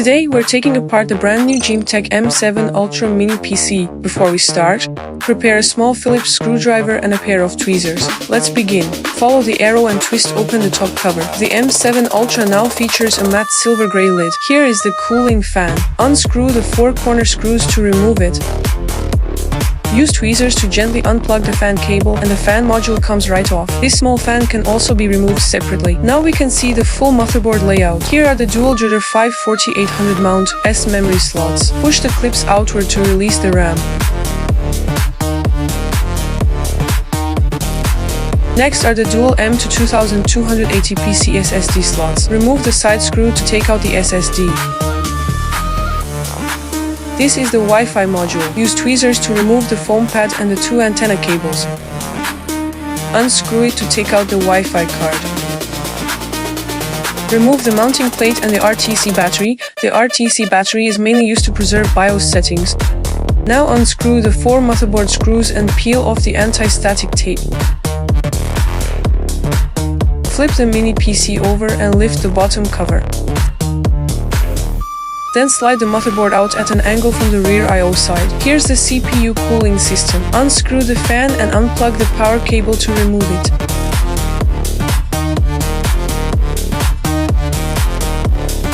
Today we're taking apart the brand new GMKtec M7 Ultra Mini PC. Before we start, prepare a small Phillips screwdriver and a pair of tweezers. Let's begin. Follow the arrow and twist open the top cover. The M7 Ultra now features a matte silver gray lid. Here is the cooling fan. Unscrew the 4 corner screws to remove it. Use tweezers to gently unplug the fan cable and the fan module comes right off. This small fan can also be removed separately. Now we can see the full motherboard layout. Here are the dual Judder 54800 mount S memory slots. Push the clips outward to release the RAM. Next are the dual M.2 2280 PCIe SSD slots. Remove the side screw to take out the SSD. This is the Wi-Fi module. Use tweezers to remove the foam pad and the 2 antenna cables. Unscrew it to take out the Wi-Fi card. Remove the mounting plate and the RTC battery. The RTC battery is mainly used to preserve BIOS settings. Now unscrew the 4 motherboard screws and peel off the anti-static tape. Flip the mini PC over and lift the bottom cover. Then slide the motherboard out at an angle from the rear I/O side. Here's the CPU cooling system. Unscrew the fan and unplug the power cable to remove it.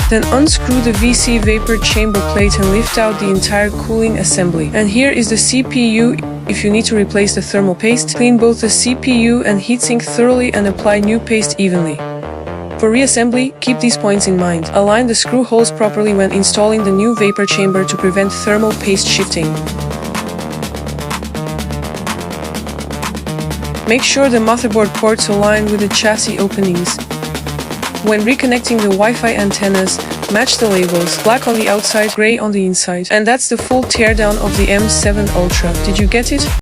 Then unscrew the VC vapor chamber plate and lift out the entire cooling assembly. And here is the CPU. If you need to replace the thermal paste, clean both the CPU and heatsink thoroughly and apply new paste evenly. For reassembly, keep these points in mind. Align the screw holes properly when installing the new vapor chamber to prevent thermal paste shifting. Make sure the motherboard ports align with the chassis openings. When reconnecting the Wi-Fi antennas, match the labels, black on the outside, gray on the inside. And that's the full teardown of the M7 Ultra. Did you get it?